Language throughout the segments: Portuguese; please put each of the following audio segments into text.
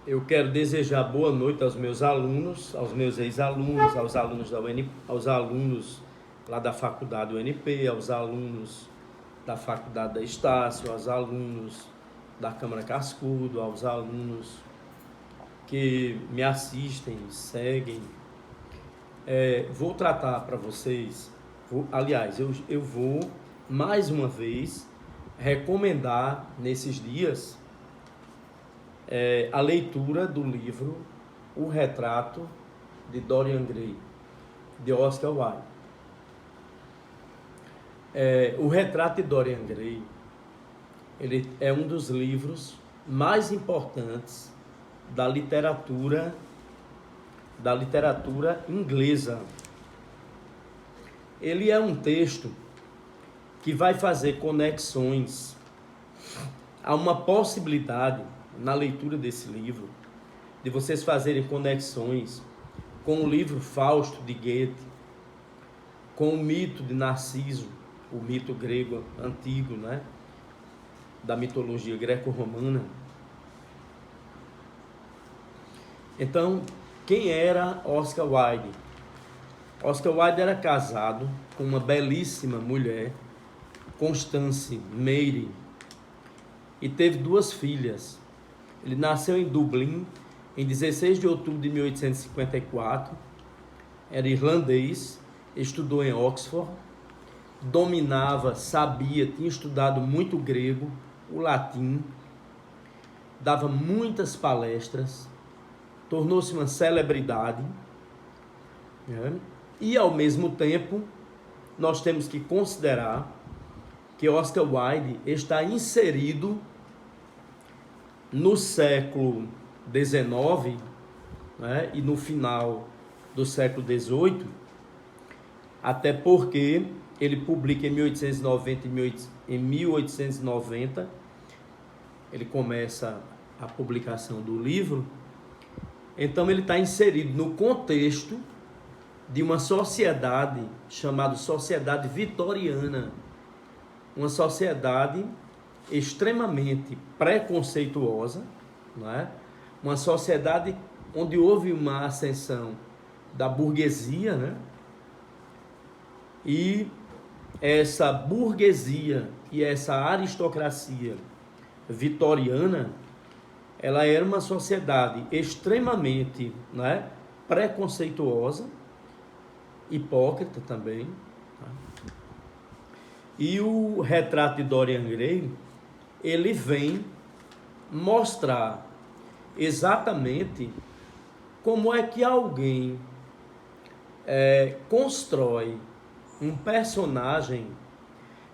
Eu quero desejar boa noite aos meus alunos, aos meus ex-alunos, aos alunos da UNP, aos alunos lá da faculdade UNP, aos alunos da faculdade da Estácio, aos alunos da Câmara Cascudo, aos alunos que me assistem, seguem. Vou tratar para vocês, eu vou mais uma vez recomendar nesses dias a leitura do livro O Retrato de Dorian Gray, de Oscar Wilde. O Retrato de Dorian Gray, ele é um dos livros mais importantes da literatura inglesa. Ele é um texto que vai fazer conexões a uma possibilidade na leitura desse livro de vocês fazerem conexões com o livro Fausto de Goethe, com o mito de Narciso, o mito grego antigo, né, da mitologia greco-romana. Então, quem era Oscar Wilde? Oscar Wilde era casado com uma belíssima mulher, Constance Mary, e teve duas filhas. Ele nasceu em Dublin em 16 de outubro de 1854, era irlandês, estudou em Oxford, tinha estudado muito grego, o latim, dava muitas palestras, tornou-se uma celebridade, né? E ao mesmo tempo nós temos que considerar que Oscar Wilde está inserido no século XIX, né, e no final do século XVIII, até porque ele publica em 1890, ele começa a publicação do livro. Então ele está inserido no contexto de uma sociedade chamada Sociedade Vitoriana, uma sociedade extremamente preconceituosa, não é? Uma sociedade onde houve uma ascensão da burguesia, né? E essa burguesia e essa aristocracia vitoriana, ela era uma sociedade extremamente, né, preconceituosa, hipócrita também. E o Retrato de Dorian Gray, ele vem mostrar exatamente como é que alguém constrói um personagem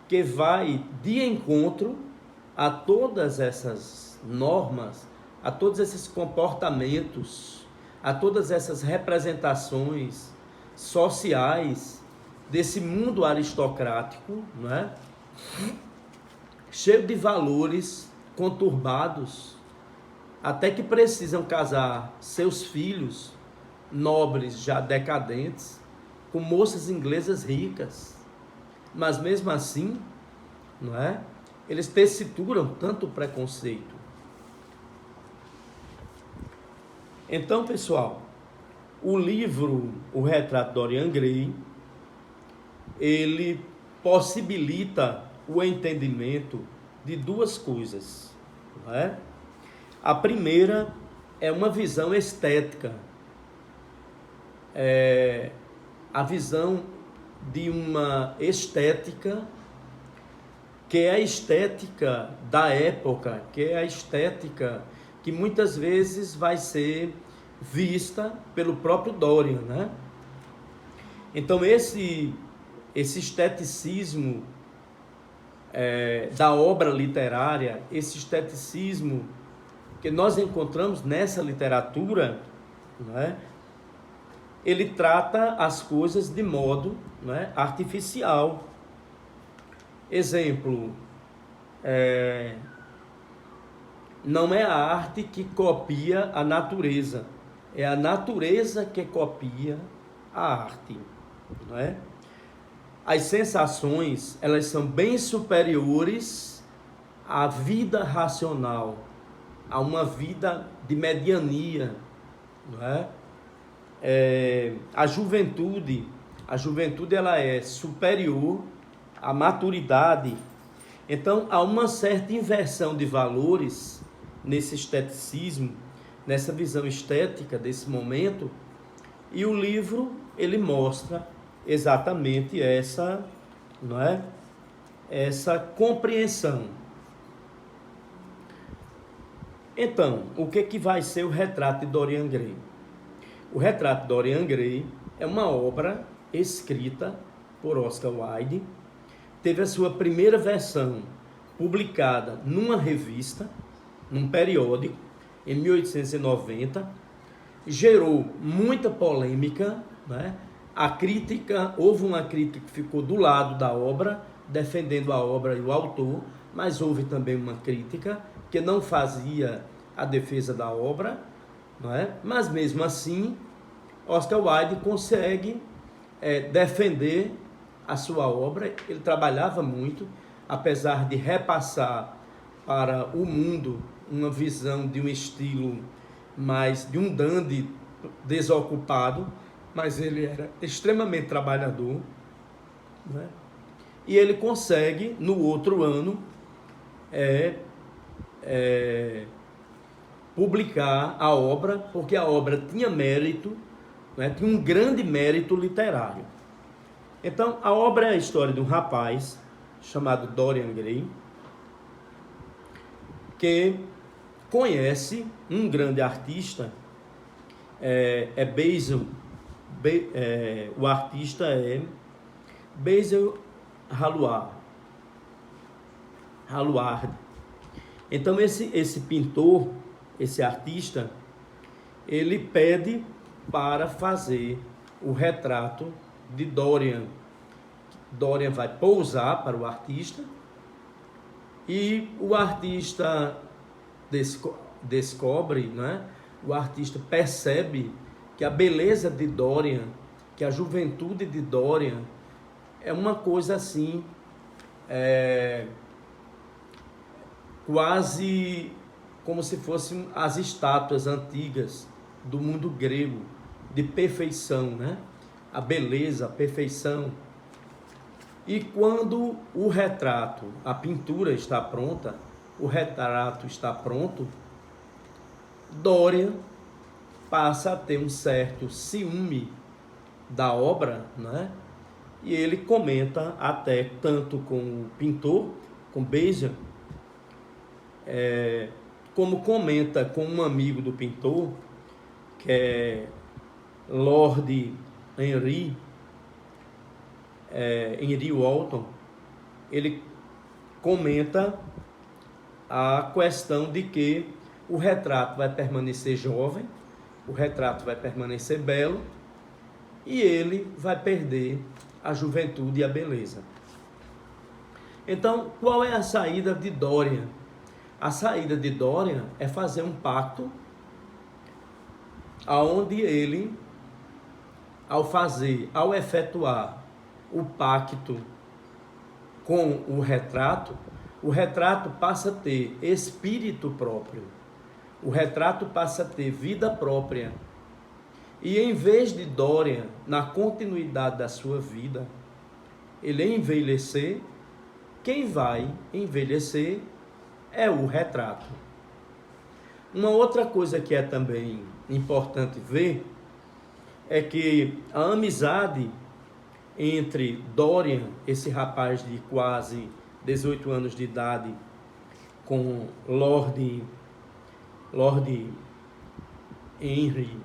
que vai de encontro a todas essas normas, a todos esses comportamentos, a todas essas representações sociais desse mundo aristocrático, não é? Cheio de valores conturbados, até que precisam casar seus filhos, nobres já decadentes, com moças inglesas ricas. Mas mesmo assim, não é? Eles tessituram tanto preconceito. Então, pessoal, o livro O Retrato de Dorian Gray, ele possibilita o entendimento de duas coisas, não é? A primeira é uma visão estética, a visão de uma estética que é a estética da época, que é a estética que muitas vezes vai ser vista pelo próprio Dorian, né? Então esse esteticismo da obra literária, esse esteticismo que nós encontramos nessa literatura, né, ele trata as coisas de modo, né, artificial. Exemplo, não é a arte que copia a natureza, é a natureza que copia a arte, não é? As sensações, elas são bem superiores à vida racional, a uma vida de mediania, não é? A juventude ela é superior à maturidade. Então há uma certa inversão de valores nesse esteticismo, nessa visão estética desse momento, e o livro ele mostra exatamente essa, não é? Essa compreensão. Então, o que vai ser o retrato de Dorian Gray? O retrato de Dorian Gray é uma obra escrita por Oscar Wilde, teve a sua primeira versão publicada numa revista, num periódico, em 1890, gerou muita polêmica, né? Houve uma crítica que ficou do lado da obra, defendendo a obra e o autor, mas houve também uma crítica que não fazia a defesa da obra, não é? Mas mesmo assim, Oscar Wilde consegue defender a sua obra. Ele trabalhava muito, apesar de repassar para o mundo uma visão de um estilo mais de um dandy desocupado, mas ele era extremamente trabalhador, né? E ele consegue, no outro ano, publicar a obra, porque a obra tinha mérito, né? Tinha um grande mérito literário. Então, a obra é a história de um rapaz chamado Dorian Gray, que conhece um grande artista, o artista é Basil Hallward. Então esse pintor, esse artista, ele pede para fazer o retrato de Dorian. Dorian vai pousar para o artista e o artista descobre, né? O artista percebe que a beleza de Dorian, que a juventude de Dorian é uma coisa assim, quase como se fossem as estátuas antigas do mundo grego, de perfeição, né? A beleza, a perfeição. E quando o retrato, a pintura está pronta, o retrato está pronto, Dorian passa a ter um certo ciúme da obra, né? E ele comenta até tanto com o pintor, com Basil, como comenta com um amigo do pintor, que é Lord Henry Wotton. Ele comenta a questão de que o retrato vai permanecer jovem, o retrato vai permanecer belo, e ele vai perder a juventude e a beleza. Então, qual é a saída de Dorian? A saída de Dorian é fazer um pacto, aonde ele, ao efetuar o pacto com o retrato passa a ter espírito próprio, o retrato passa a ter vida própria. E em vez de Dorian, na continuidade da sua vida, ele envelhecer, quem vai envelhecer é o retrato. Uma outra coisa que é também importante ver é que a amizade entre Dorian, esse rapaz de quase 18 anos de idade, com Lord Henry,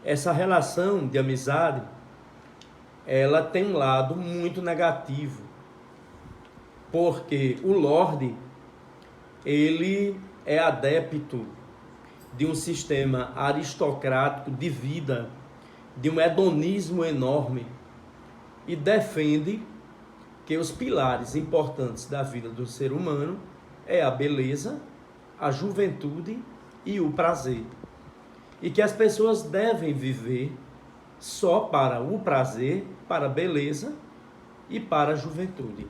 essa relação de amizade, ela tem um lado muito negativo, porque o Lord, ele é adepto de um sistema aristocrático de vida, de um hedonismo enorme, e defende que os pilares importantes da vida do ser humano é a beleza, a juventude e o prazer. E que as pessoas devem viver só para o prazer, para a beleza e para a juventude.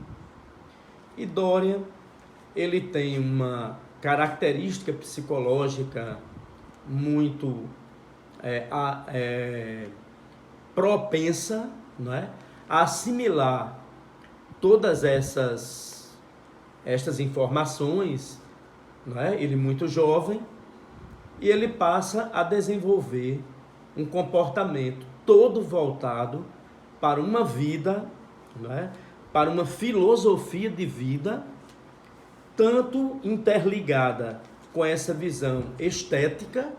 E Dorian, ele tem uma característica psicológica muito propensa, não é, a assimilar todas estas informações, não é? Ele muito jovem, e ele passa a desenvolver um comportamento todo voltado para uma vida, não é? Para uma filosofia de vida, tanto interligada com essa visão estética,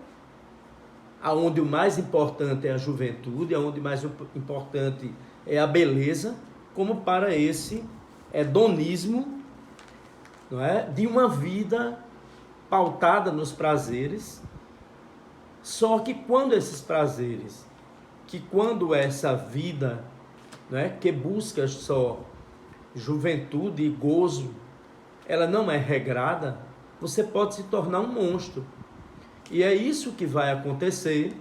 aonde o mais importante é a juventude, aonde o mais importante é a beleza, como para esse hedonismo, não é? De uma vida pautada nos prazeres. Só que quando esses prazeres, quando essa vida, não é, que busca só juventude e gozo, ela não é regrada, você pode se tornar um monstro. E é isso que vai acontecer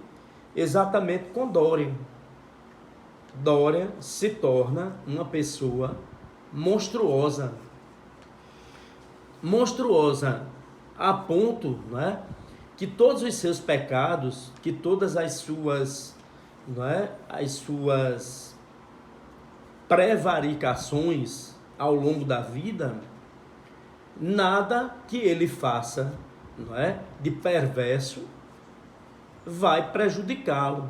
exatamente com Dorian. Dorian se torna uma pessoa monstruosa. Monstruosa a ponto, não é, que todos os seus pecados, que todas as suas, não é, as suas prevaricações ao longo da vida, nada que ele faça, não é, de perverso vai prejudicá-lo,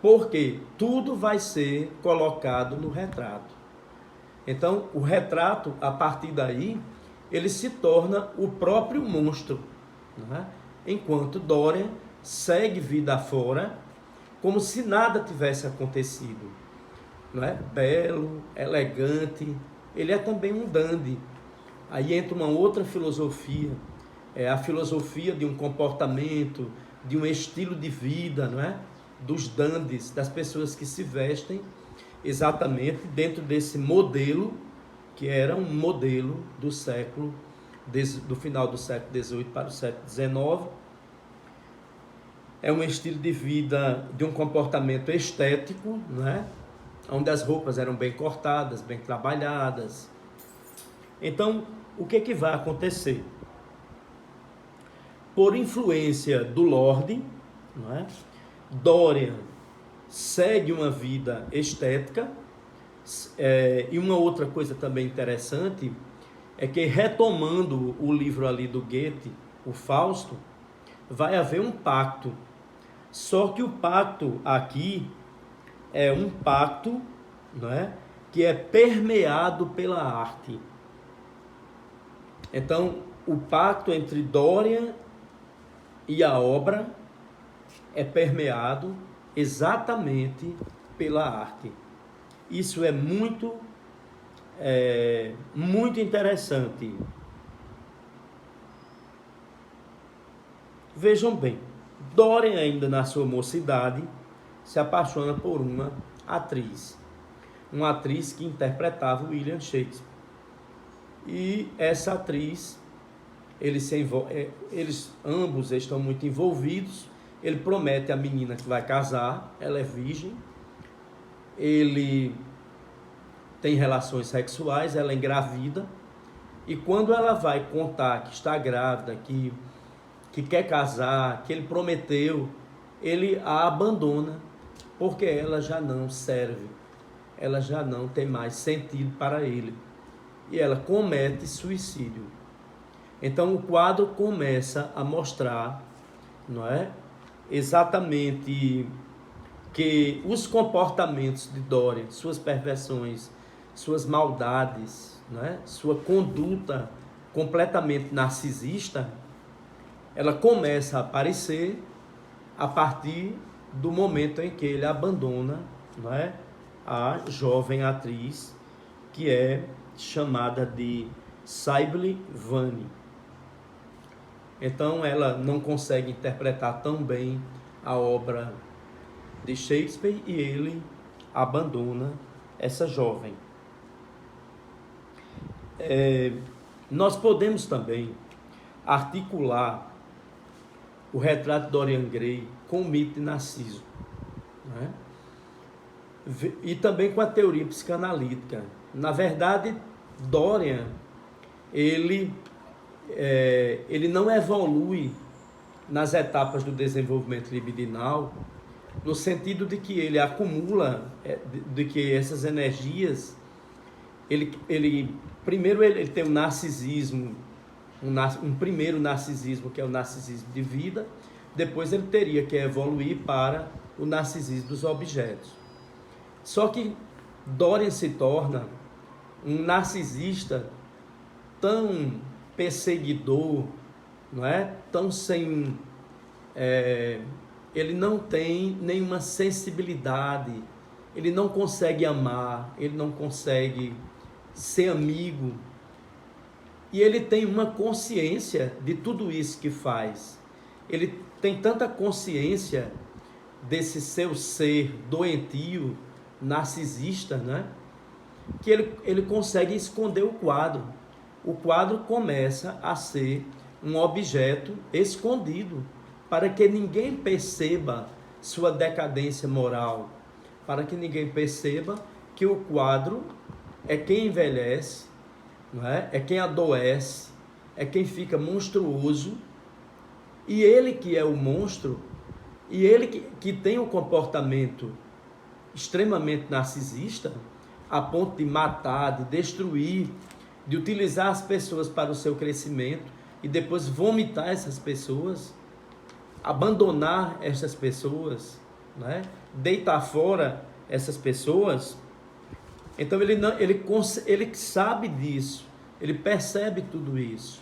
porque tudo vai ser colocado no retrato. Então, o retrato, a partir daí, ele se torna o próprio monstro, não é? Enquanto Dorian segue vida fora, como se nada tivesse acontecido, não é? Belo, elegante, ele é também um dandy. Aí entra uma outra filosofia, é a filosofia de um comportamento, de um estilo de vida, não é? Dos dandies, das pessoas que se vestem exatamente dentro desse modelo, que era um modelo do século, do final do século XVIII para o século XIX. É um estilo de vida, de um comportamento estético, não é? Onde as roupas eram bem cortadas, bem trabalhadas. Então, o que vai acontecer? Por influência do Lorde, não é? Dorian segue uma vida estética, e uma outra coisa também interessante é que, retomando o livro ali do Goethe, o Fausto, vai haver um pacto. Só que o pacto aqui é um pacto, não é, que é permeado pela arte. Então, o pacto entre Dorian e a obra é permeado exatamente pela arte. Isso é muito interessante. Vejam bem, Dorian, ainda na sua mocidade, se apaixona por uma atriz que interpretava William Shakespeare. E essa atriz, eles ambos estão muito envolvidos. Ele promete à menina que vai casar, ela é virgem, ele tem relações sexuais, ela é engravida, e quando ela vai contar que está grávida, que quer casar, que ele prometeu, ele a abandona, porque ela já não serve, ela já não tem mais sentido para ele, e ela comete suicídio. Então o quadro começa a mostrar, não é, exatamente que os comportamentos de Dorian, suas perversões, suas maldades, não é, sua conduta completamente narcisista, ela começa a aparecer a partir do momento em que ele abandona, não é, a jovem atriz que é chamada de Sibylle Vane. Então ela não consegue interpretar tão bem a obra de Shakespeare e ele abandona essa jovem. Nós podemos também articular o retrato de Dorian Gray com o mito de Narciso, né? E também com a teoria psicanalítica. Na verdade, Dorian, ele ele não evolui nas etapas do desenvolvimento libidinal, no sentido de que ele acumula, de que essas energias, primeiro ele tem um narcisismo, um primeiro narcisismo, que é o narcisismo de vida, depois ele teria que evoluir para o narcisismo dos objetos. Só que Dorian se torna um narcisista tão perseguidor, não é? Tão sem... ele não tem nenhuma sensibilidade, ele não consegue amar, ele não consegue ser amigo, e ele tem uma consciência de tudo isso que faz. Ele tem tanta consciência desse seu ser doentio, narcisista, né? Que ele consegue esconder o quadro. O quadro começa a ser um objeto escondido, para que ninguém perceba sua decadência moral, para que ninguém perceba que o quadro é quem envelhece, não é? É quem adoece, é quem fica monstruoso, e ele que é o monstro, e ele que tem um comportamento extremamente narcisista, a ponto de matar, de destruir, de utilizar as pessoas para o seu crescimento e depois vomitar essas pessoas, abandonar essas pessoas, né? Deitar fora essas pessoas. Então ele sabe disso, ele percebe tudo isso.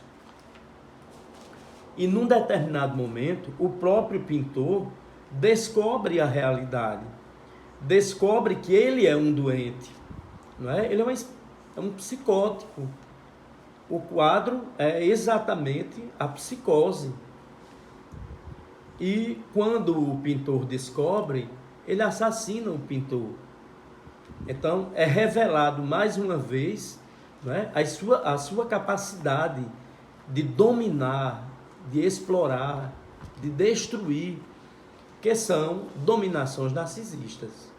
E num determinado momento, o próprio pintor descobre a realidade, descobre que ele é um doente, não é? Ele é um psicótico. O quadro é exatamente a psicose. E quando o pintor descobre, ele assassina o pintor. Então é revelado mais uma vez, não é? a sua capacidade de dominar, de explorar, de destruir, que são dominações narcisistas.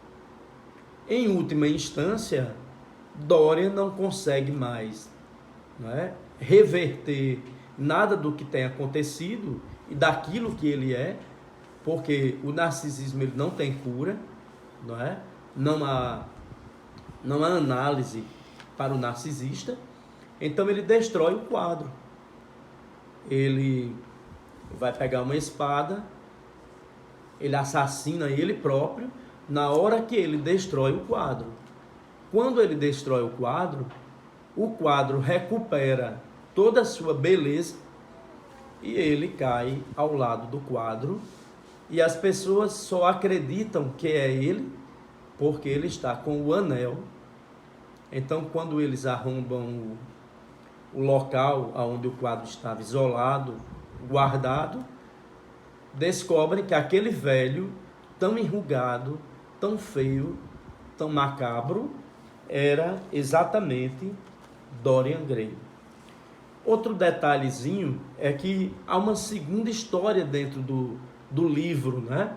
Em última instância, Dorian não consegue mais, não é, reverter nada do que tem acontecido e daquilo que ele é, porque o narcisismo ele não tem cura, não é? Não há análise para o narcisista. Então ele destrói o quadro. Ele vai pegar uma espada, ele assassina ele próprio na hora que ele destrói o quadro. Quando ele destrói o quadro recupera toda a sua beleza e ele cai ao lado do quadro, e as pessoas só acreditam que é ele porque ele está com o anel. Então, quando eles arrombam o local onde o quadro estava isolado, guardado, descobrem que aquele velho, tão enrugado, tão feio, tão macabro, era exatamente Dorian Gray. Outro detalhezinho é que há uma segunda história dentro do livro, né?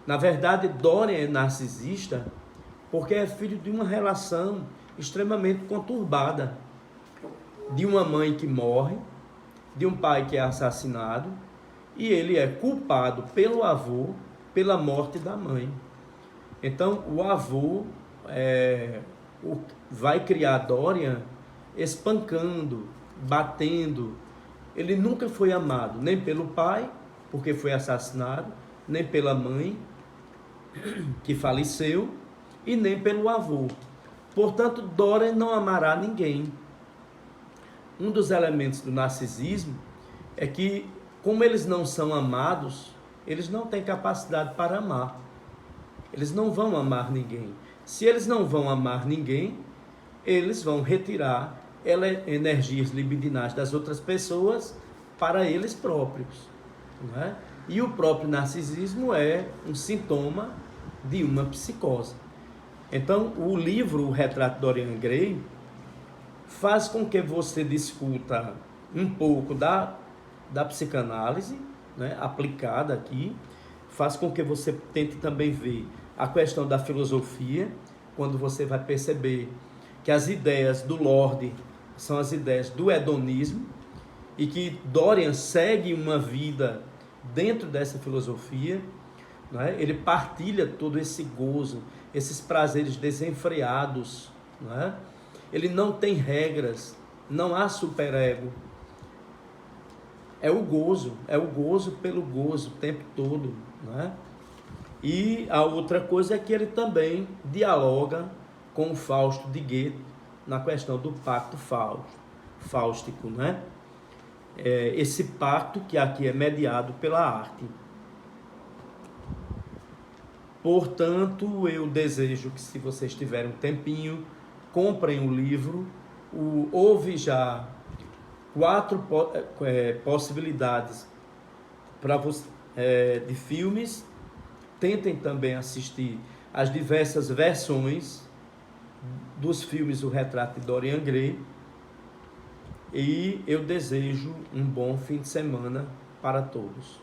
Na verdade, Dorian é narcisista porque é filho de uma relação extremamente conturbada, de uma mãe que morre, de um pai que é assassinado, e ele é culpado pelo avô pela morte da mãe. Então, o avô vai criar Dorian espancando, batendo. Ele nunca foi amado, nem pelo pai, porque foi assassinado, nem pela mãe, que faleceu, e nem pelo avô. Portanto, Dorian não amará ninguém. Um dos elementos do narcisismo é que, como eles não são amados, eles não têm capacidade para amar. Eles não vão amar ninguém. Se eles não vão amar ninguém, eles vão retirar energias libidinais das outras pessoas para eles próprios, não é? E o próprio narcisismo é um sintoma de uma psicose. Então, o livro O Retrato de Dorian Gray faz com que você discuta um pouco da psicanálise, né, aplicada aqui, faz com que você tente também ver a questão da filosofia, quando você vai perceber que as ideias do Lorde são as ideias do hedonismo, e que Dorian segue uma vida dentro dessa filosofia, não é? Ele partilha todo esse gozo, esses prazeres desenfreados, não é? Ele não tem regras, não há superego. É o gozo pelo gozo o tempo todo, não é? E a outra coisa é que ele também dialoga com o Fausto de Goethe na questão do pacto fáustico, né? Esse pacto que aqui é mediado pela arte. Portanto, eu desejo que, se vocês tiverem um tempinho, comprem o livro. Houve já 4 possibilidades de filmes. Tentem também assistir as diversas versões dos filmes O Retrato de Dorian Gray. E eu desejo um bom fim de semana para todos.